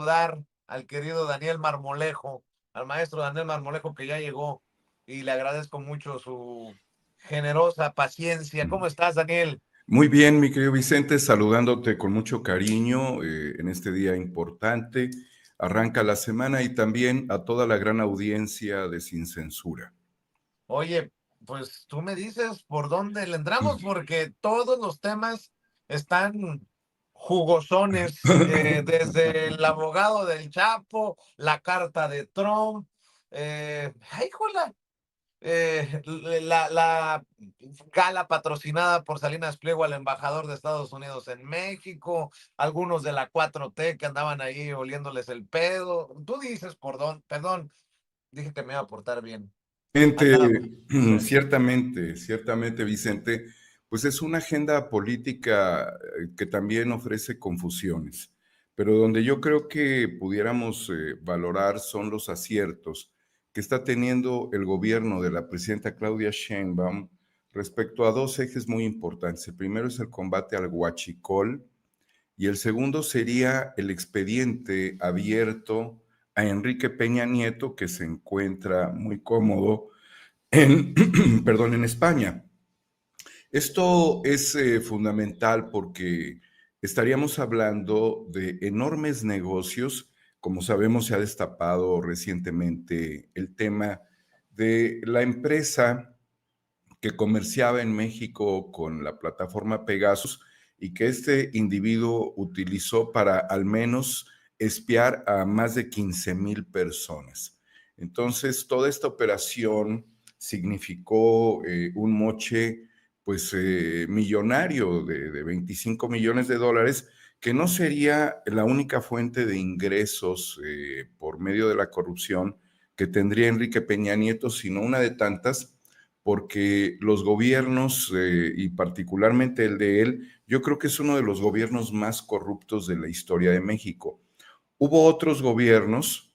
saludar al querido Daniel Marmolejo, al maestro Daniel Marmolejo que ya llegó y le agradezco mucho su generosa paciencia. ¿Cómo estás, Daniel? Muy bien, mi querido Vicente, saludándote con mucho cariño en este día importante. Arranca la semana y también a toda la gran audiencia de Sin Censura. Oye, pues tú me dices por dónde le entramos porque todos los temas están jugosones, desde el abogado del Chapo, la carta de Trump, ay, jola, la gala patrocinada por Salinas Pliego al embajador de Estados Unidos en México, algunos de la 4T que andaban ahí oliéndoles el pedo. Tú dices, perdón, dije que me iba a portar bien. Andaba. Ciertamente, Vicente, pues es una agenda política que también ofrece confusiones, pero donde yo creo que pudiéramos valorar son los aciertos que está teniendo el gobierno de la presidenta Claudia Sheinbaum respecto a dos ejes muy importantes. El primero es el combate al huachicol y el segundo sería el expediente abierto a Enrique Peña Nieto, que se encuentra muy cómodo en, perdón, en España. Esto es fundamental porque estaríamos hablando de enormes negocios. Como sabemos, se ha destapado recientemente el tema de la empresa que comerciaba en México con la plataforma Pegasus y que este individuo utilizó para al menos espiar a más de 15,000 personas. Entonces, toda esta operación significó un moche pues millonario de 25 millones de dólares, que no sería la única fuente de ingresos por medio de la corrupción que tendría Enrique Peña Nieto, sino una de tantas, porque los gobiernos, y particularmente el de él, yo creo que es uno de los gobiernos más corruptos de la historia de México. Hubo otros gobiernos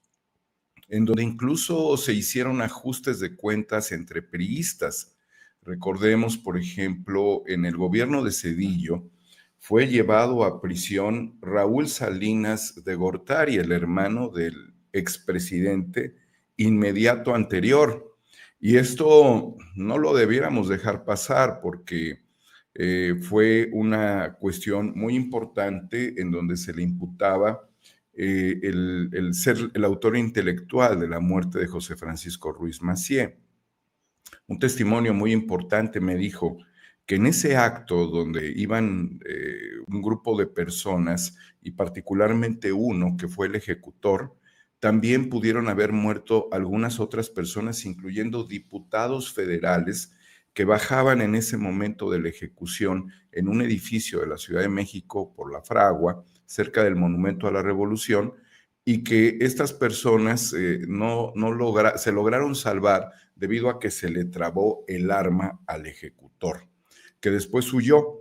en donde incluso se hicieron ajustes de cuentas entre priistas. Recordemos, por ejemplo, en el gobierno de Zedillo fue llevado a prisión Raúl Salinas de Gortari, el hermano del expresidente inmediato anterior. Y esto no lo debiéramos dejar pasar porque fue una cuestión muy importante en donde se le imputaba el ser el autor intelectual de la muerte de José Francisco Ruiz Massieu. Un testimonio muy importante me dijo que en ese acto donde iban un grupo de personas y particularmente uno que fue el ejecutor, también pudieron haber muerto algunas otras personas, incluyendo diputados federales que bajaban en ese momento de la ejecución en un edificio de la Ciudad de México por la Fragua, cerca del Monumento a la Revolución, y que estas personas se lograron salvar debido a que se le trabó el arma al ejecutor, que después huyó.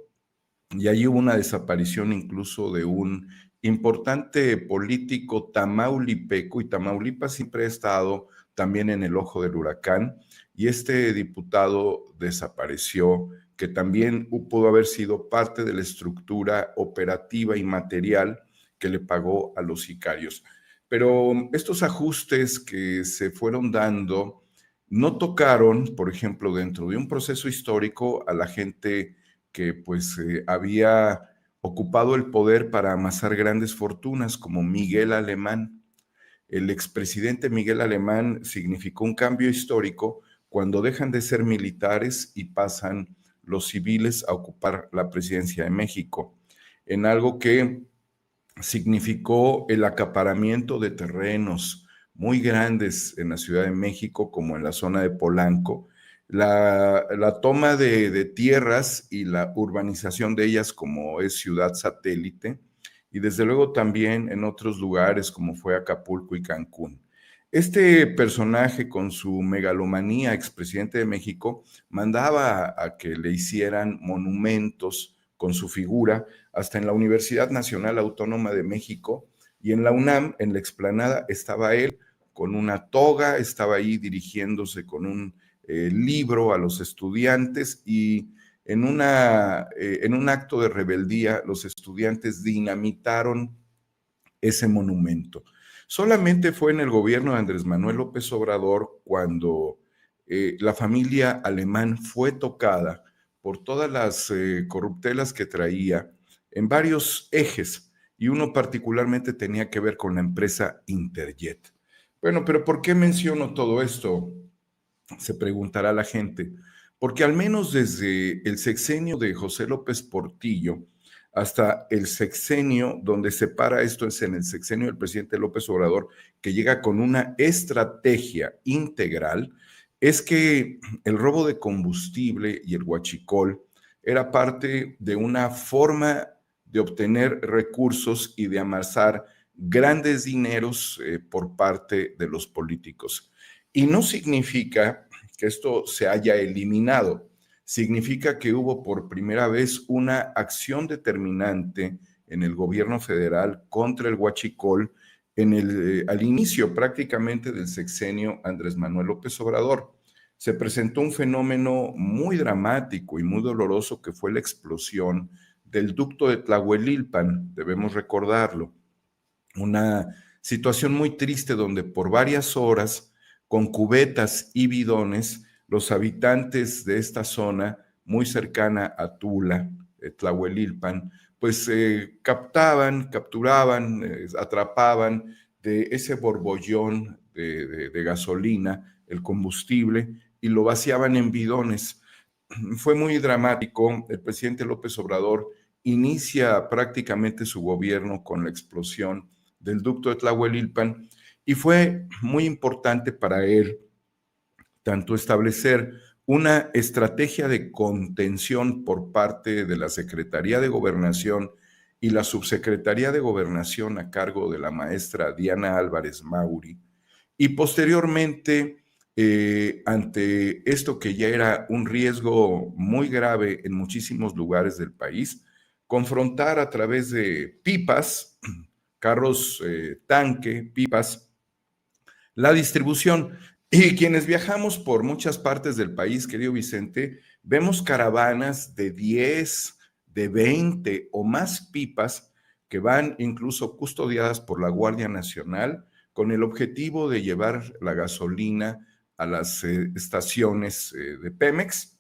Y allí hubo una desaparición incluso de un importante político tamaulipeco, y Tamaulipas siempre ha estado también en el ojo del huracán, y este diputado desapareció, que también pudo haber sido parte de la estructura operativa y material que le pagó a los sicarios. Pero estos ajustes que se fueron dando no tocaron, por ejemplo, dentro de un proceso histórico a la gente que pues había ocupado el poder para amasar grandes fortunas, como Miguel Alemán. El expresidente Miguel Alemán significó un cambio histórico cuando dejan de ser militares y pasan los civiles a ocupar la presidencia de México, en algo que significó el acaparamiento de terrenos muy grandes en la Ciudad de México, como en la zona de Polanco, la toma de tierras y la urbanización de ellas como es ciudad satélite, y desde luego también en otros lugares como fue Acapulco y Cancún. Este personaje, con su megalomanía, expresidente de México, mandaba a que le hicieran monumentos con su figura, hasta en la Universidad Nacional Autónoma de México, y en la UNAM, en la explanada, estaba él con una toga, estaba ahí dirigiéndose con un libro a los estudiantes, y en un acto de rebeldía los estudiantes dinamitaron ese monumento. Solamente fue en el gobierno de Andrés Manuel López Obrador cuando la familia Alemán fue tocada por todas las corruptelas que traía en varios ejes, y uno particularmente tenía que ver con la empresa Interjet. Bueno, pero ¿por qué menciono todo esto? Se preguntará la gente. Porque al menos desde el sexenio de José López Portillo hasta el sexenio donde se para esto, es en el sexenio del presidente López Obrador, que llega con una estrategia integral, es que el robo de combustible y el huachicol era parte de una forma de obtener recursos y de amasar grandes dineros por parte de los políticos. Y no significa que esto se haya eliminado, significa que hubo por primera vez una acción determinante en el gobierno federal contra el huachicol al inicio prácticamente del sexenio Andrés Manuel López Obrador. Se presentó un fenómeno muy dramático y muy doloroso que fue la explosión del ducto de Tlahuelilpan, debemos recordarlo. Una situación muy triste donde por varias horas, con cubetas y bidones, los habitantes de esta zona muy cercana a Tula, Tlahuelilpan, pues capturaban, atrapaban de ese borbollón de gasolina, el combustible, y lo vaciaban en bidones. Fue muy dramático. El presidente López Obrador inicia prácticamente su gobierno con la explosión del ducto de Tlahuelilpan, y fue muy importante para él tanto establecer una estrategia de contención por parte de la Secretaría de Gobernación y la Subsecretaría de Gobernación a cargo de la maestra Diana Álvarez Mauri, y posteriormente, ante esto que ya era un riesgo muy grave en muchísimos lugares del país, confrontar a través de pipas, carros tanque, pipas, la distribución. Y quienes viajamos por muchas partes del país, querido Vicente, vemos caravanas de 10, de 20 o más pipas que van incluso custodiadas por la Guardia Nacional con el objetivo de llevar la gasolina a las estaciones de Pemex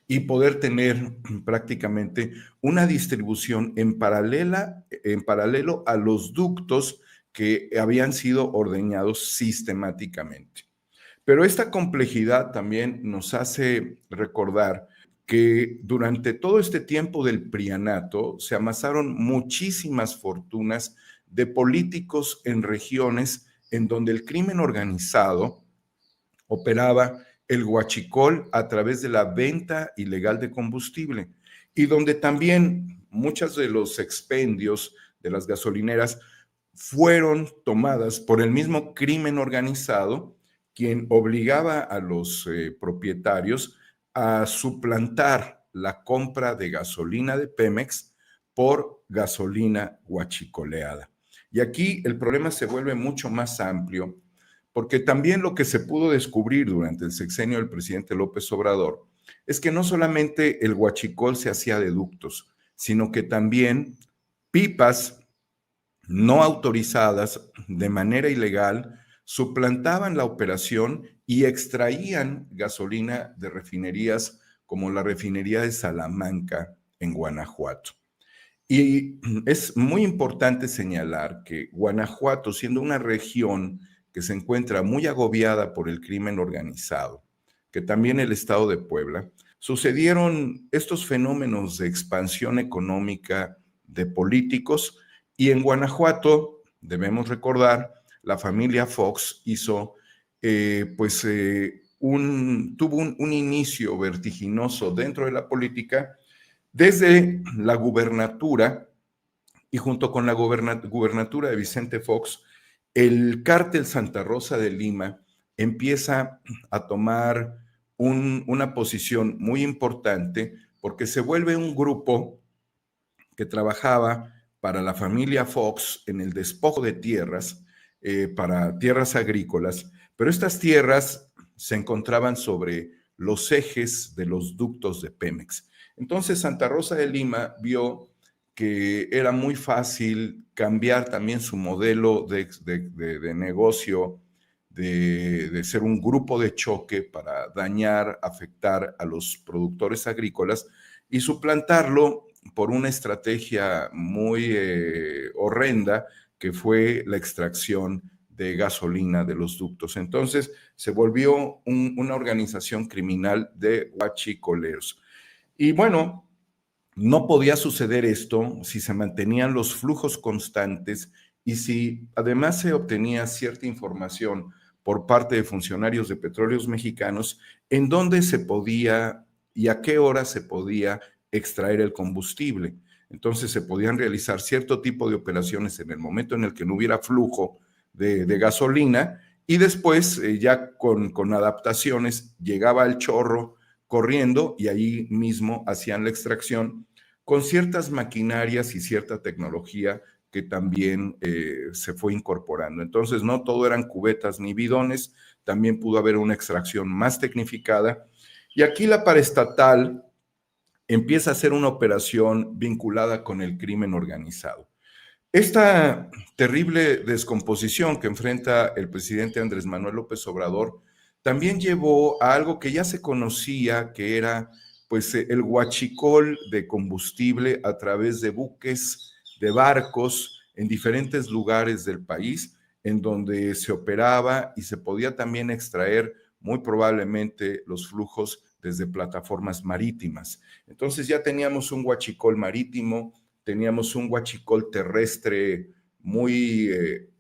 y poder tener prácticamente una distribución en paralelo a los ductos que habían sido ordeñados sistemáticamente. Pero esta complejidad también nos hace recordar que durante todo este tiempo del prianato se amasaron muchísimas fortunas de políticos en regiones en donde el crimen organizado operaba el huachicol a través de la venta ilegal de combustible, y donde también muchos de los expendios de las gasolineras fueron tomadas por el mismo crimen organizado, quien obligaba a los propietarios a suplantar la compra de gasolina de Pemex por gasolina huachicoleada. Y aquí el problema se vuelve mucho más amplio, porque también lo que se pudo descubrir durante el sexenio del presidente López Obrador es que no solamente el huachicol se hacía de ductos, sino que también pipas no autorizadas de manera ilegal suplantaban la operación y extraían gasolina de refinerías como la refinería de Salamanca en Guanajuato. Y es muy importante señalar que Guanajuato, siendo una región que se encuentra muy agobiada por el crimen organizado, que también el estado de Puebla, sucedieron estos fenómenos de expansión económica de políticos, y en Guanajuato, debemos recordar, la familia Fox hizo, tuvo un inicio vertiginoso dentro de la política desde la gubernatura, y junto con la gubernatura de Vicente Fox, el cártel Santa Rosa de Lima empieza a tomar una posición muy importante, porque se vuelve un grupo que trabajaba para la familia Fox en el despojo de tierras, para tierras agrícolas, pero estas tierras se encontraban sobre los ejes de los ductos de Pemex. Entonces Santa Rosa de Lima vio que era muy fácil cambiar también su modelo de negocio, de ser un grupo de choque para dañar, afectar a los productores agrícolas y suplantarlo por una estrategia muy horrenda que fue la extracción de gasolina de los ductos. Entonces se volvió una organización criminal de huachicoleros. Y bueno, no podía suceder esto si se mantenían los flujos constantes y si además se obtenía cierta información por parte de funcionarios de Petróleos Mexicanos en dónde se podía y a qué hora se podía extraer el combustible. Entonces se podían realizar cierto tipo de operaciones en el momento en el que no hubiera flujo de gasolina y después ya con adaptaciones llegaba el chorro corriendo y ahí mismo hacían la extracción con ciertas maquinarias y cierta tecnología que también se fue incorporando. Entonces, no todo eran cubetas ni bidones, también pudo haber una extracción más tecnificada. Y aquí la paraestatal empieza a ser una operación vinculada con el crimen organizado. Esta terrible descomposición que enfrenta el presidente Andrés Manuel López Obrador también llevó a algo que ya se conocía, que era pues el huachicol de combustible a través de buques, de barcos en diferentes lugares del país, en donde se operaba y se podía también extraer muy probablemente los flujos desde plataformas marítimas. Entonces ya teníamos un huachicol marítimo, teníamos un huachicol terrestre muy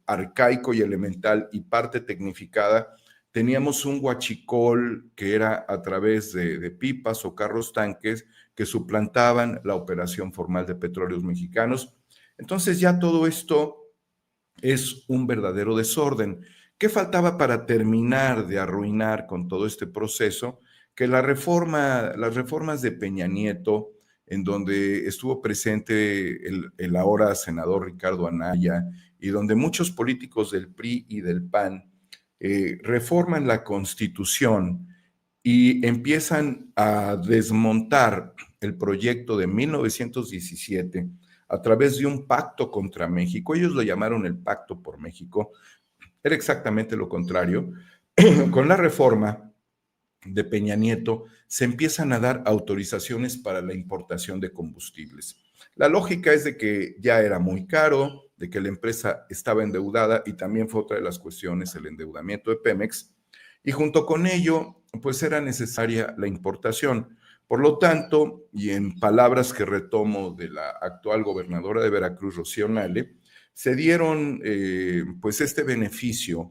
arcaico y elemental y parte tecnificada. Teníamos un huachicol que era a través de pipas o carros tanques que suplantaban la operación formal de Petróleos Mexicanos. Entonces ya todo esto es un verdadero desorden. ¿Qué faltaba para terminar de arruinar con todo este proceso? Que las reformas de Peña Nieto, en donde estuvo presente el ahora senador Ricardo Anaya y donde muchos políticos del PRI y del PAN reforman la Constitución y empiezan a desmontar el proyecto de 1917 a través de un pacto contra México. Ellos lo llamaron el Pacto por México. Era exactamente lo contrario. Con la reforma de Peña Nieto se empiezan a dar autorizaciones para la importación de combustibles. La lógica es de que ya era muy caro, de que la empresa estaba endeudada y también fue otra de las cuestiones el endeudamiento de Pemex y junto con ello pues era necesaria la importación. Por lo tanto, y en palabras que retomo de la actual gobernadora de Veracruz, Rocío Nale, se dieron pues este beneficio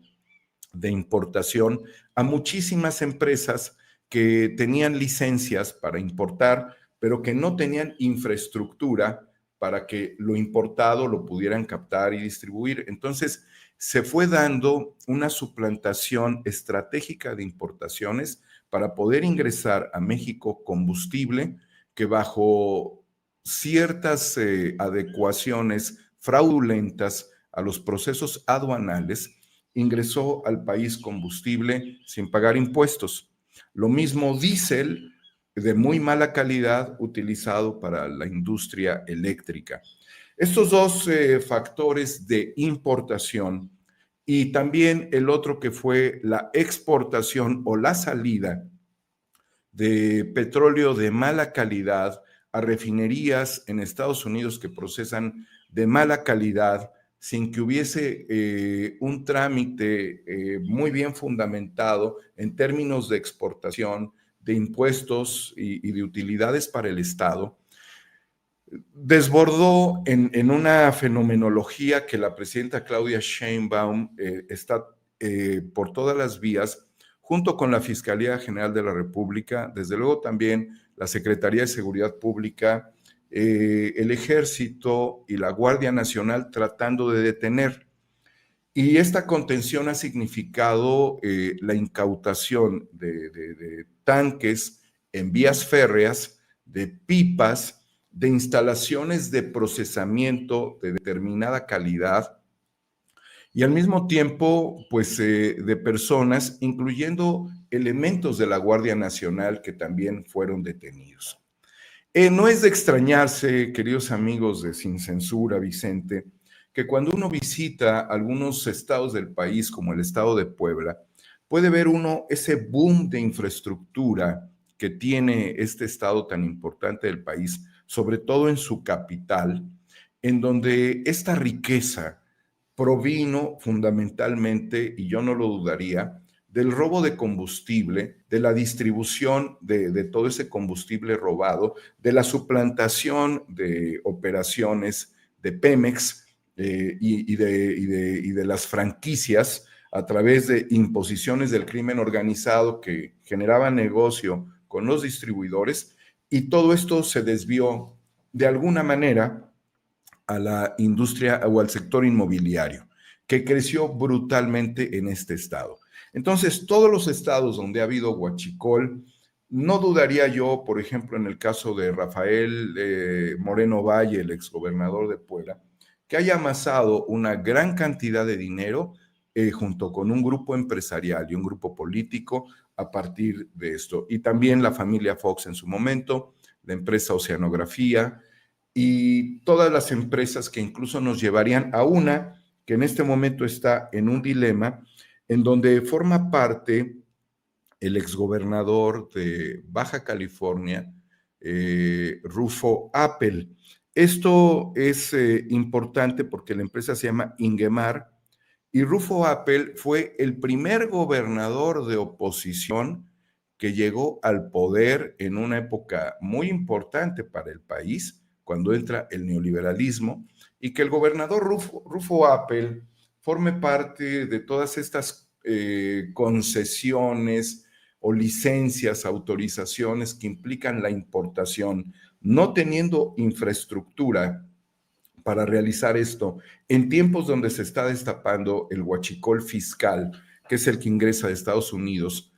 de importación a muchísimas empresas que tenían licencias para importar, pero que no tenían infraestructura para que lo importado lo pudieran captar y distribuir. Entonces, se fue dando una suplantación estratégica de importaciones para poder ingresar a México combustible que bajo ciertas adecuaciones fraudulentas a los procesos aduanales ingresó al país combustible sin pagar impuestos. Lo mismo diésel de muy mala calidad utilizado para la industria eléctrica. Estos dos factores de importación y también el otro que fue la exportación o la salida de petróleo de mala calidad a refinerías en Estados Unidos que procesan de mala calidad sin que hubiese un trámite muy bien fundamentado en términos de exportación, de impuestos y de utilidades para el Estado, desbordó en una fenomenología que la presidenta Claudia Sheinbaum está por todas las vías, junto con la Fiscalía General de la República, desde luego también la Secretaría de Seguridad Pública, el Ejército y la Guardia Nacional tratando de detener. Y esta contención ha significado la incautación de tanques en vías férreas, de pipas, de instalaciones de procesamiento de determinada calidad y al mismo tiempo, pues, de personas, incluyendo elementos de la Guardia Nacional que también fueron detenidos. No es de extrañarse, queridos amigos de Sin Censura, Vicente, que cuando uno visita algunos estados del país, como el estado de Puebla, puede ver uno ese boom de infraestructura que tiene este estado tan importante del país, sobre todo en su capital, en donde esta riqueza provino fundamentalmente, y yo no lo dudaría, del robo de combustible, de la distribución de todo ese combustible robado, de la suplantación de operaciones de Pemex y de las franquicias a través de imposiciones del crimen organizado que generaban negocio con los distribuidores, y todo esto se desvió de alguna manera a la industria o al sector inmobiliario, que creció brutalmente en este estado. Entonces, todos los estados donde ha habido huachicol, no dudaría yo, por ejemplo, en el caso de Rafael Moreno Valle, el exgobernador de Puebla, que haya amasado una gran cantidad de dinero junto con un grupo empresarial y un grupo político a partir de esto. Y también la familia Fox en su momento, la empresa Oceanografía, y todas las empresas que incluso nos llevarían a una que en este momento está en un dilema, en donde forma parte el exgobernador de Baja California, Rufo Appel. Esto es importante porque la empresa se llama Ingemar, y Rufo Appel fue el primer gobernador de oposición que llegó al poder en una época muy importante para el país, cuando entra el neoliberalismo, y que el gobernador Rufo Appel forme parte de todas estas concesiones o licencias, autorizaciones que implican la importación, no teniendo infraestructura para realizar esto en tiempos donde se está destapando el huachicol fiscal, que es el que ingresa de Estados Unidos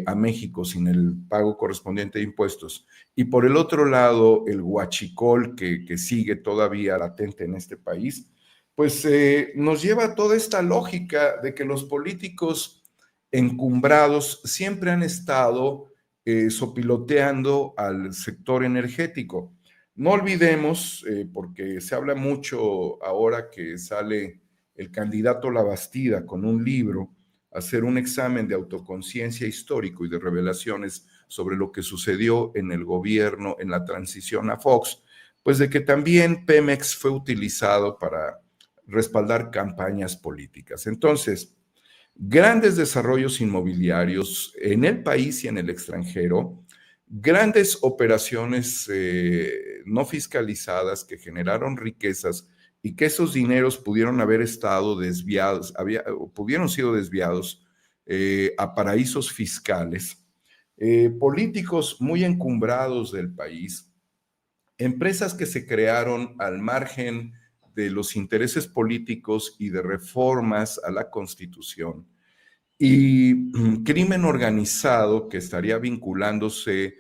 a México sin el pago correspondiente de impuestos. Y por el otro lado, el huachicol que sigue todavía latente en este país, pues nos lleva a toda esta lógica de que los políticos encumbrados siempre han estado sopiloteando al sector energético. No olvidemos, porque se habla mucho ahora que sale el candidato Labastida con un libro, hacer un examen de autoconciencia histórico y de revelaciones sobre lo que sucedió en el gobierno, en la transición a Fox, pues de que también Pemex fue utilizado para respaldar campañas políticas. Entonces, grandes desarrollos inmobiliarios en el país y en el extranjero, grandes operaciones no fiscalizadas que generaron riquezas y que esos dineros pudieron haber estado desviados, pudieron sido desviados a paraísos fiscales, políticos muy encumbrados del país, empresas que se crearon al margen de los intereses políticos y de reformas a la Constitución, y crimen organizado que estaría vinculándose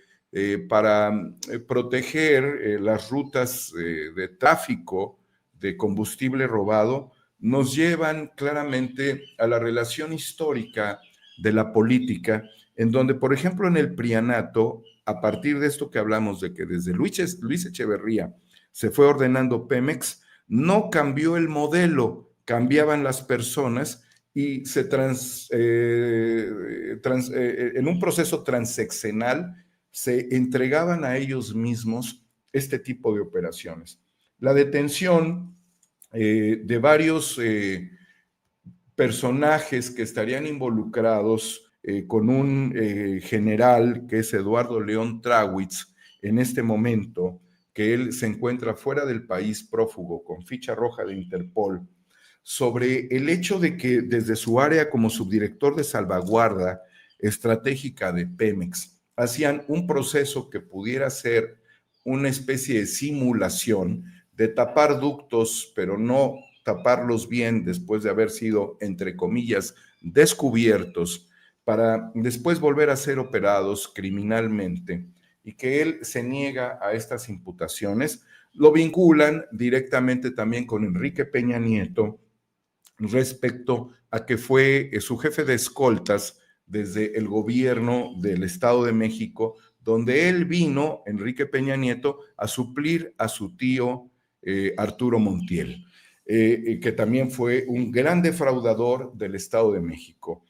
para proteger las rutas de tráfico de combustible robado, nos llevan claramente a la relación histórica de la política, en donde, por ejemplo, en el prianato, a partir de esto que hablamos de que desde Luis Echeverría se fue ordenando Pemex, no cambió el modelo, cambiaban las personas y en un proceso transeccional se entregaban a ellos mismos este tipo de operaciones. La detención de varios personajes que estarían involucrados con un general que es Eduardo León Trawitz en este momento, que él se encuentra fuera del país prófugo con ficha roja de Interpol, sobre el hecho de que desde su área como subdirector de salvaguarda estratégica de Pemex hacían un proceso que pudiera ser una especie de simulación de tapar ductos, pero no taparlos bien después de haber sido, entre comillas, descubiertos, para después volver a ser operados criminalmente, y que él se niega a estas imputaciones. Lo vinculan directamente también con Enrique Peña Nieto respecto a que fue su jefe de escoltas desde el gobierno del Estado de México donde él vino, Enrique Peña Nieto, a suplir a su tío Arturo Montiel, que también fue un gran defraudador del Estado de México.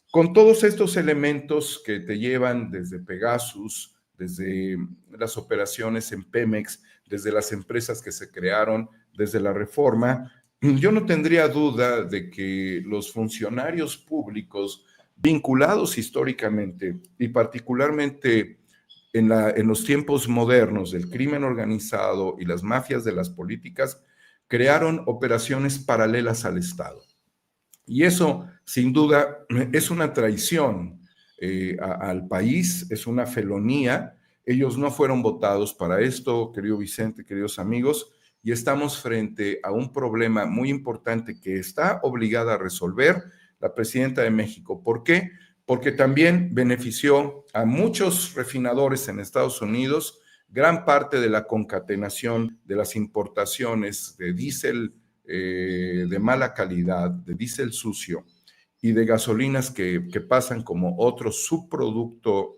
Con todos estos elementos que te llevan desde Pegasus, desde las operaciones en Pemex, desde las empresas que se crearon, desde la reforma, yo no tendría duda de que los funcionarios públicos vinculados históricamente y particularmente en los tiempos modernos del crimen organizado y las mafias de las políticas, crearon operaciones paralelas al Estado. Y eso, sin duda, es una traición al país, es una felonía. Ellos no fueron votados para esto, querido Vicente, queridos amigos, y estamos frente a un problema muy importante que está obligada a resolver la presidenta de México. ¿Por qué? Porque también benefició a muchos refinadores en Estados Unidos, gran parte de la concatenación de las importaciones de diésel de mala calidad, de diésel sucio y de gasolinas que pasan como otro subproducto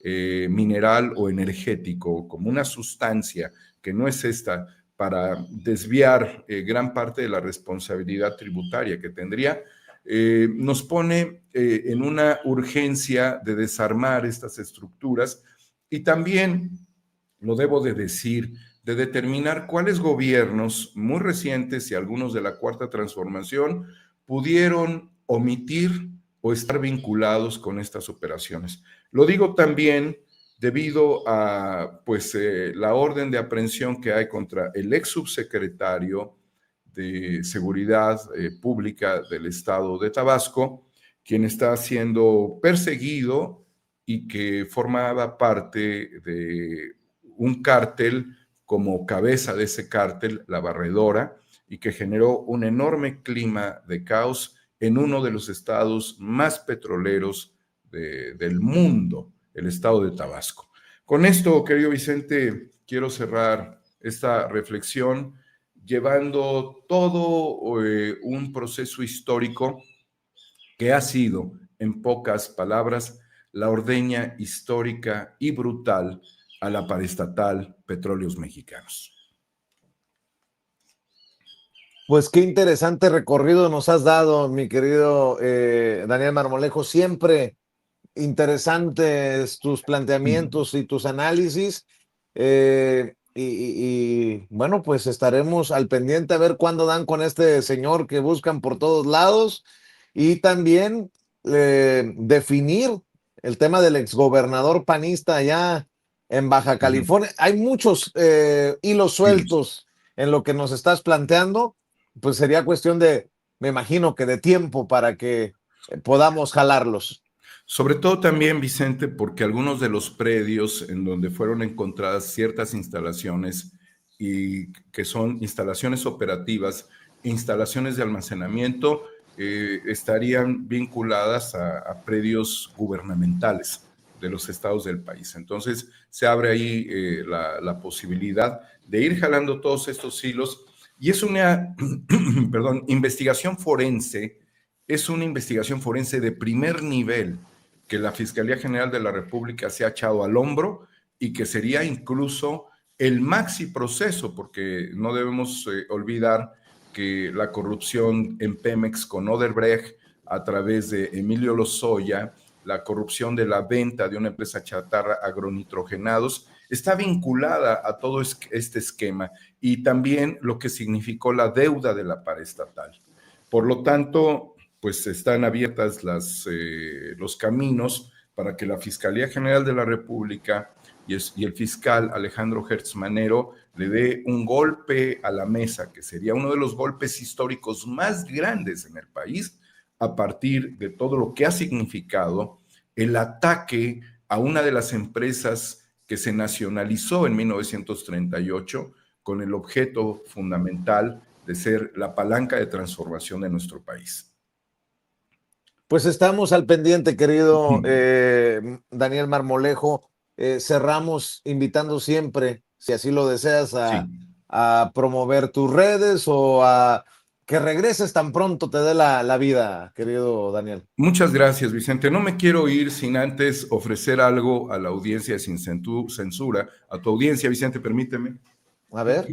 mineral o energético, como una sustancia que no es esta, para desviar gran parte de la responsabilidad tributaria que tendría, nos pone en una urgencia de desarmar estas estructuras y también, lo debo de decir, de determinar cuáles gobiernos muy recientes y algunos de la Cuarta Transformación pudieron omitir o estar vinculados con estas operaciones. Lo digo también debido a pues, la orden de aprehensión que hay contra el ex subsecretario de Seguridad Pública del Estado de Tabasco, quien está siendo perseguido y que formaba parte de un cártel como cabeza de ese cártel, la Barredora, y que generó un enorme clima de caos en uno de los estados más petroleros del mundo, el estado de Tabasco. Con esto, querido Vicente, quiero cerrar esta reflexión llevando todo un proceso histórico que ha sido, en pocas palabras, la ordeña histórica y brutal a la paraestatal Petróleos Mexicanos. Pues qué interesante recorrido nos has dado, mi querido Daniel Marmolejo. Siempre interesantes tus planteamientos y tus análisis. Bueno, pues estaremos al pendiente a ver cuándo dan con este señor que buscan por todos lados y también definir el tema del exgobernador panista allá en Baja California. Hay muchos hilos sueltos en lo que nos estás planteando. Pues sería cuestión de, me imagino que de tiempo para que podamos jalarlos. Sobre todo también, Vicente, porque algunos de los predios en donde fueron encontradas ciertas instalaciones y que son instalaciones operativas, instalaciones de almacenamiento, estarían vinculadas a predios gubernamentales de los estados del país. Entonces, se abre ahí la posibilidad de ir jalando todos estos hilos y es una, perdón, investigación forense, es una investigación forense de primer nivel que la Fiscalía General de la República se ha echado al hombro y que sería incluso el maxi proceso, porque no debemos olvidar que la corrupción en Pemex con Odebrecht a través de Emilio Lozoya, la corrupción de la venta de una empresa chatarra agronitrogenados, está vinculada a todo este esquema y también lo que significó la deuda de la paraestatal. Por lo tanto, pues están abiertas los caminos para que la Fiscalía General de la República y el fiscal Alejandro Gertz Manero le dé un golpe a la mesa, que sería uno de los golpes históricos más grandes en el país, a partir de todo lo que ha significado el ataque a una de las empresas que se nacionalizó en 1938 con el objeto fundamental de ser la palanca de transformación de nuestro país. Pues estamos al pendiente, querido Daniel Marmolejo. Cerramos invitando siempre, si así lo deseas, a promover tus redes o a que regreses tan pronto te dé la vida, querido Daniel. Muchas gracias, Vicente. No me quiero ir sin antes ofrecer algo a la audiencia sin censura, a tu audiencia, Vicente, permíteme. A ver.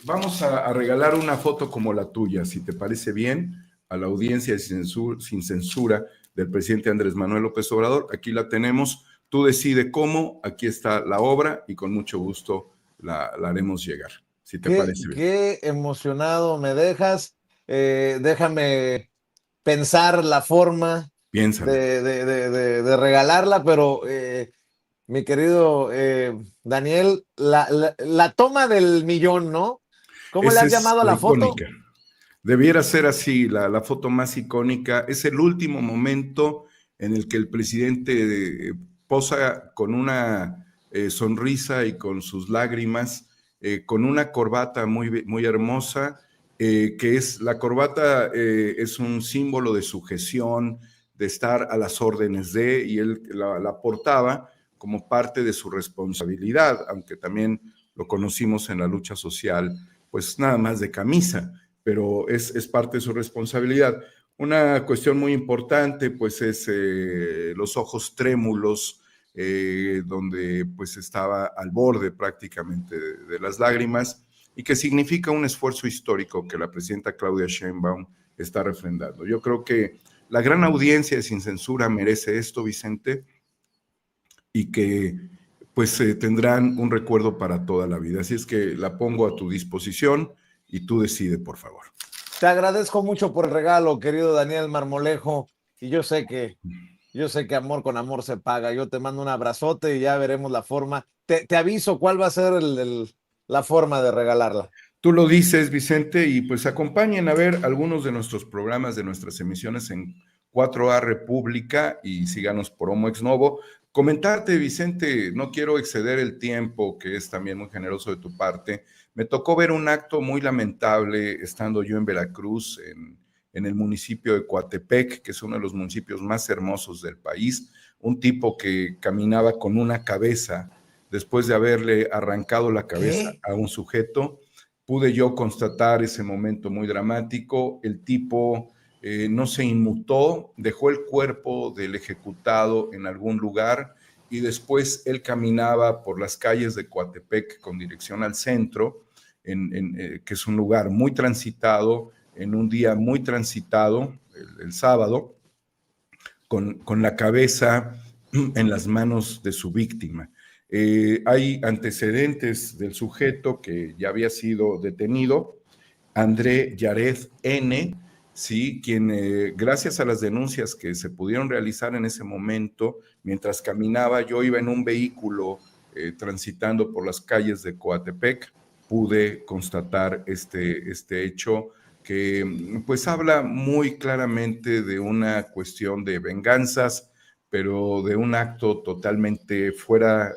Vamos a regalar una foto como la tuya, si te parece bien, a la audiencia sin censura del presidente Andrés Manuel López Obrador. Aquí la tenemos, tú decides cómo, aquí está la obra y con mucho gusto la haremos llegar, si te parece bien. Qué emocionado me dejas. Déjame pensar la forma Piénsalo. de regalarla, pero mi querido Daniel, la toma del millón, ¿no? ¿Cómo le Esa has es llamado a la la foto? icónica. Debiera ser así, la foto más icónica. Es el último momento en el que el presidente posa con una sonrisa y con sus lágrimas, con una corbata muy hermosa, que es la corbata es un símbolo de sujeción, de estar a las órdenes de, y él la portaba como parte de su responsabilidad, aunque también lo conocimos en la lucha social, pues nada más de camisa, pero es parte de su responsabilidad. Una cuestión muy importante, pues, es los ojos trémulos, donde pues estaba al borde prácticamente de las lágrimas, y que significa un esfuerzo histórico que la presidenta Claudia Sheinbaum está refrendando. Yo creo que la gran audiencia de Sin Censura merece esto, Vicente, y que pues tendrán un recuerdo para toda la vida. Así es que la pongo a tu disposición y tú decide, por favor. Te agradezco mucho por el regalo, querido Daniel Marmolejo, y yo sé que amor con amor se paga. Yo te mando un abrazote y ya veremos la forma. Te aviso cuál va a ser la forma de regalarla. Tú lo dices, Vicente, y pues acompañen a ver algunos de nuestros programas, de nuestras emisiones en 4A República, y síganos por Homo Ex Novo. Comentarte, Vicente, no quiero exceder el tiempo, que es también muy generoso de tu parte. Me tocó ver un acto muy lamentable estando yo en Veracruz, en el municipio de Coatepec, que es uno de los municipios más hermosos del país. Un tipo que caminaba con una cabeza después de haberle arrancado la cabeza ¿Qué? a un sujeto. Pude yo constatar ese momento muy dramático. El tipo no se inmutó, dejó el cuerpo del ejecutado en algún lugar, y después él caminaba por las calles de Coatepec con dirección al centro, que es un lugar muy transitado, en un día muy transitado, el sábado, con la cabeza en las manos de su víctima. Hay antecedentes del sujeto que ya había sido detenido, André Yared N., ¿sí? Quien, gracias a las denuncias que se pudieron realizar en ese momento, mientras caminaba, yo iba en un vehículo transitando por las calles de Coatepec, pude constatar este hecho que pues habla muy claramente de una cuestión de venganzas, pero de un acto totalmente fuera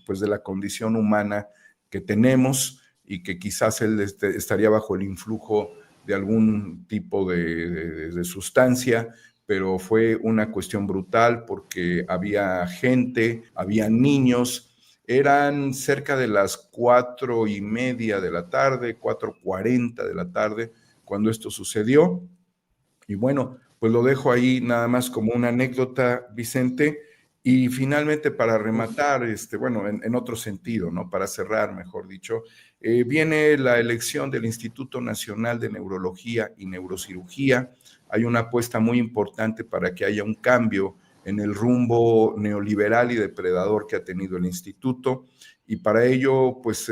pues de la condición humana que tenemos, y que quizás él estaría bajo el influjo de algún tipo de sustancia, pero fue una cuestión brutal porque había gente, había niños. Eran cerca de las 4:30 de la tarde, 4:40 de la tarde, cuando esto sucedió. Y bueno, pues lo dejo ahí nada más como una anécdota, Vicente. Y finalmente, para rematar, bueno, en otro sentido, ¿no? Para cerrar, mejor dicho, viene la elección del Instituto Nacional de Neurología y Neurocirugía. Hay una apuesta muy importante para que haya un cambio en el rumbo neoliberal y depredador que ha tenido el instituto. Y para ello, pues,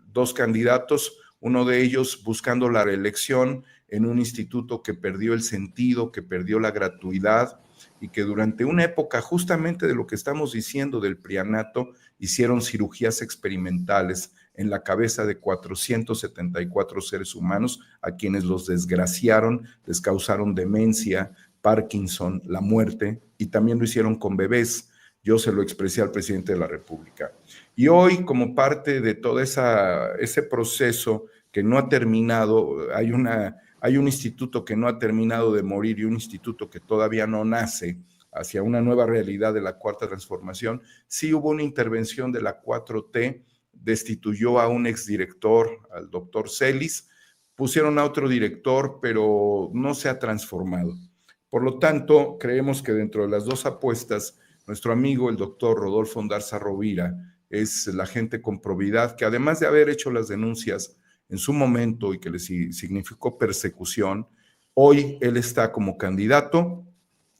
dos candidatos, uno de ellos buscando la reelección en un instituto que perdió el sentido, que perdió la gratuidad, y que durante una época justamente de lo que estamos diciendo del prianato, hicieron cirugías experimentales en la cabeza de 474 seres humanos, a quienes los desgraciaron, les causaron demencia, Parkinson, la muerte, y también lo hicieron con bebés. Yo se lo expresé al presidente de la República. Y hoy, como parte de todo ese proceso que no ha terminado, hay un instituto que no ha terminado de morir y un instituto que todavía no nace hacia una nueva realidad de la cuarta transformación. Sí hubo una intervención de la 4T destituyó a un exdirector, al doctor Celis, pusieron a otro director, pero no se ha transformado. Por lo tanto, creemos que dentro de las dos apuestas, nuestro amigo, el doctor Rodolfo Ondarza Rovira, es la gente con probidad que, además de haber hecho las denuncias en su momento y que le significó persecución, hoy él está como candidato,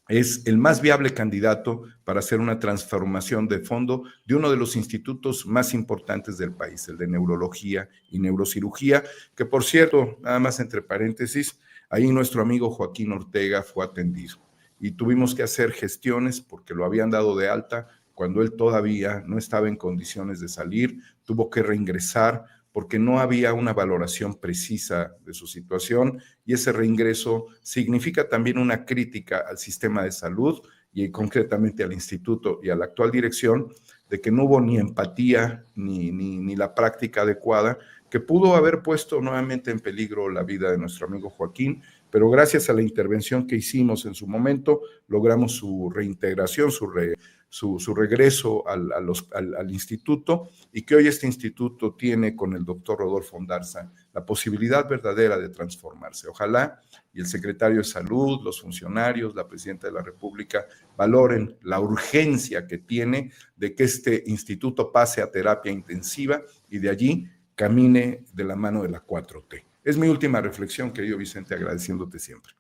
es el más viable candidato para hacer una transformación de fondo de uno de los institutos más importantes del país, el de neurología y neurocirugía, que por cierto, nada más entre paréntesis, ahí nuestro amigo Joaquín Ortega fue atendido y tuvimos que hacer gestiones porque lo habían dado de alta cuando él todavía no estaba en condiciones de salir, tuvo que reingresar porque no había una valoración precisa de su situación y ese reingreso significa también una crítica al sistema de salud y concretamente al instituto y a la actual dirección de que no hubo ni empatía ni la práctica adecuada que pudo haber puesto nuevamente en peligro la vida de nuestro amigo Joaquín, pero gracias a la intervención que hicimos en su momento, logramos su reintegración, su regreso al instituto y que hoy este instituto tiene con el doctor Rodolfo Ondarza la posibilidad verdadera de transformarse. Ojalá y el secretario de Salud, los funcionarios, la presidenta de la República valoren la urgencia que tiene de que este instituto pase a terapia intensiva y de allí camine de la mano de la 4T. Es mi última reflexión, querido Vicente, agradeciéndote siempre.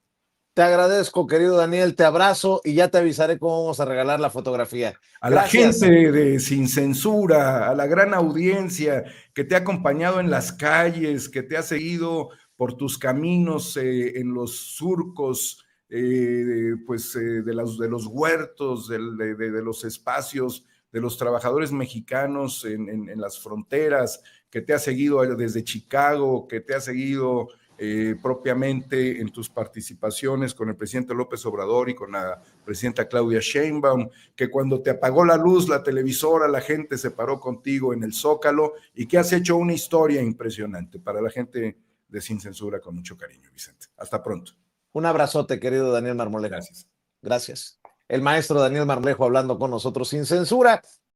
Te agradezco, querido Daniel, te abrazo y ya te avisaré cómo vamos a regalar la fotografía. A la gente de Sin Censura, a la gran audiencia que te ha acompañado en las calles, que te ha seguido por tus caminos en los surcos, de los huertos, de los espacios, de los trabajadores mexicanos en las fronteras, que te ha seguido desde Chicago, que te ha seguido propiamente en tus participaciones con el presidente López Obrador y con la presidenta Claudia Sheinbaum, que cuando te apagó la luz, la televisora, la gente se paró contigo en el Zócalo y que has hecho una historia impresionante para la gente de Sin Censura con mucho cariño, Vicente. Hasta pronto. Un abrazote, querido Daniel Marmolejo. Gracias. Gracias. El maestro Daniel Marmolejo hablando con nosotros sin censura.